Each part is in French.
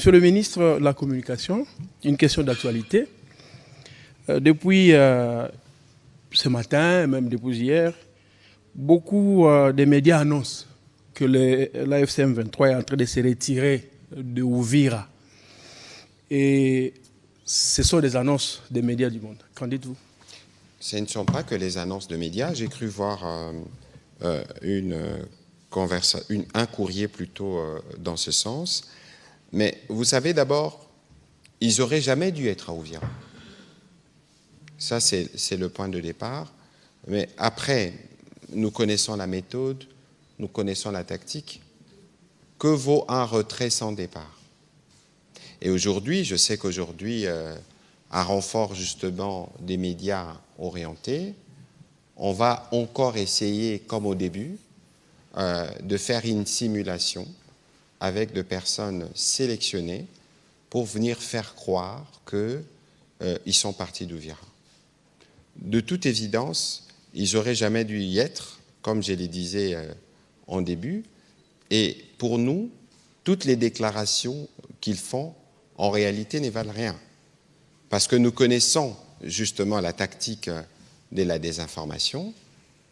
Monsieur le ministre de la Communication, une question d'actualité. Depuis ce matin, même depuis hier, beaucoup des médias annoncent que l'AFC M23 est en train de se retirer de Uvira. Et ce sont des annonces des médias du monde. Qu'en dites-vous? Ce ne sont pas que les annonces de médias. J'ai cru voir un courrier plutôt dans ce sens. Mais vous savez, d'abord, ils n'auraient jamais dû être à Uvira. Ça, c'est le point de départ. Mais après, nous connaissons la méthode, nous connaissons la tactique. Que vaut un retrait sans départ? Et aujourd'hui, je sais qu'aujourd'hui, à renfort justement des médias orientés, on va encore essayer, comme au début, de faire une simulation avec des personnes sélectionnées pour venir faire croire qu'ils sont partis d'Uvira. De toute évidence, ils n'auraient jamais dû y être, comme je le disais en début, et pour nous, toutes les déclarations qu'ils font, en réalité, ne valent rien. Parce que nous connaissons justement la tactique de la désinformation,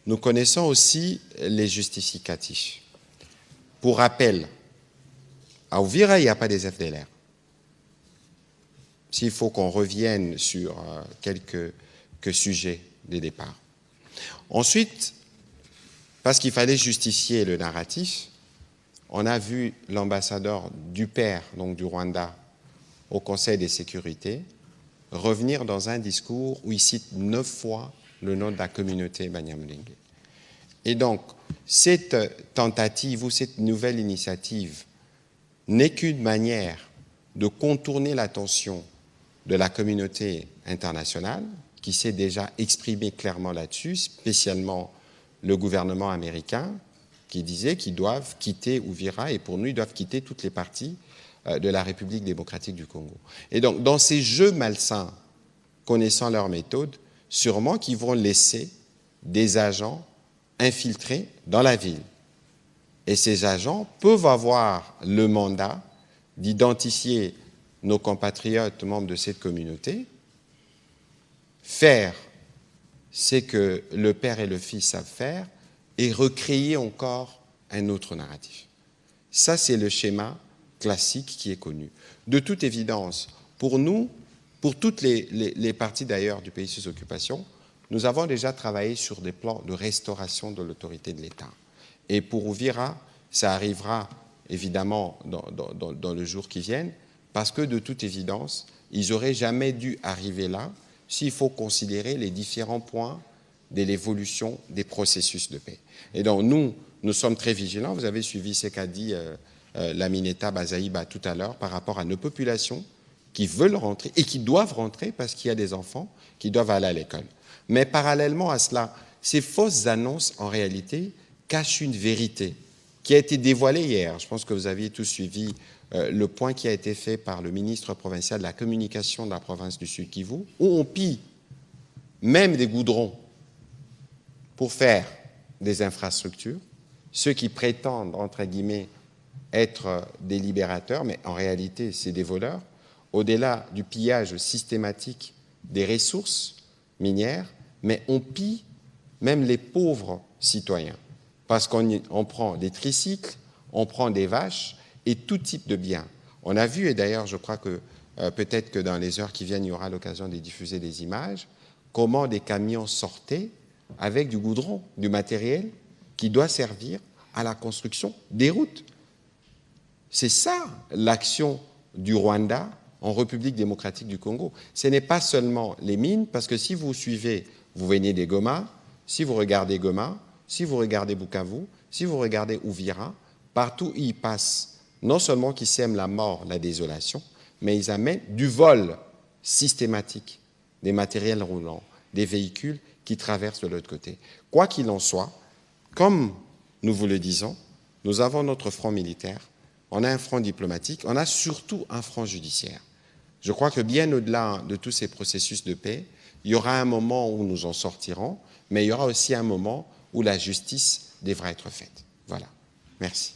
nous connaissons aussi les justificatifs. Pour rappel, à Uvira, il n'y a pas des FDLR. S'il faut qu'on revienne sur quelques sujets de départ. Ensuite, parce qu'il fallait justifier le narratif, on a vu l'ambassadeur du père, donc du Rwanda, au Conseil de sécurité, revenir dans un discours où il cite 9 fois le nom de la communauté Banyamulenge. Et donc, cette tentative ou cette nouvelle initiative n'est qu'une manière de contourner l'attention de la communauté internationale, qui s'est déjà exprimée clairement là-dessus, spécialement le gouvernement américain, qui disait qu'ils doivent quitter Uvira, et pour nous, ils doivent quitter toutes les parties de la République démocratique du Congo. Et donc, dans ces jeux malsains, connaissant leur méthode, sûrement qu'ils vont laisser des agents infiltrés dans la ville. Et ces agents peuvent avoir le mandat d'identifier nos compatriotes membres de cette communauté, faire ce que le père et le fils savent faire et recréer encore un autre narratif. Ça, c'est le schéma classique qui est connu. De toute évidence, pour nous, pour toutes les parties d'ailleurs du pays sous occupation, nous avons déjà travaillé sur des plans de restauration de l'autorité de l'État. Et pour Uvira, ça arrivera évidemment dans le jour qui vient, parce que de toute évidence, ils n'auraient jamais dû arriver là s'il faut considérer les différents points de l'évolution des processus de paix. Et donc nous sommes très vigilants. Vous avez suivi ce qu'a dit Lamineta Bazaïba tout à l'heure par rapport à nos populations qui veulent rentrer et qui doivent rentrer parce qu'il y a des enfants qui doivent aller à l'école. Mais parallèlement à cela, ces fausses annonces, en réalité, cachent une vérité qui a été dévoilée hier. Je pense que vous aviez tous suivi le point qui a été fait par le ministre provincial de la communication de la province du Sud-Kivu, où on pille même des goudrons pour faire des infrastructures, ceux qui prétendent, entre guillemets, être des libérateurs, mais en réalité, c'est des voleurs, au-delà du pillage systématique des ressources minières, mais on pille même les pauvres citoyens, parce qu'on prend des tricycles, on prend des vaches et tout type de biens. On a vu, et d'ailleurs je crois que peut-être que dans les heures qui viennent, il y aura l'occasion de diffuser des images, comment des camions sortaient avec du goudron, du matériel qui doit servir à la construction des routes. C'est ça l'action du Rwanda en République démocratique du Congo. Ce n'est pas seulement les mines, parce que si vous suivez, vous venez des Goma, si vous regardez Goma, si vous regardez Bukavu, si vous regardez Uvira, partout où ils passent, non seulement qu'ils sèment la mort, la désolation, mais ils amènent du vol systématique des matériels roulants, des véhicules qui traversent de l'autre côté. Quoi qu'il en soit, comme nous vous le disons, nous avons notre front militaire, on a un front diplomatique, on a surtout un front judiciaire. Je crois que bien au-delà de tous ces processus de paix, il y aura un moment où nous en sortirons, mais il y aura aussi un moment où la justice devra être faite. Voilà. Merci.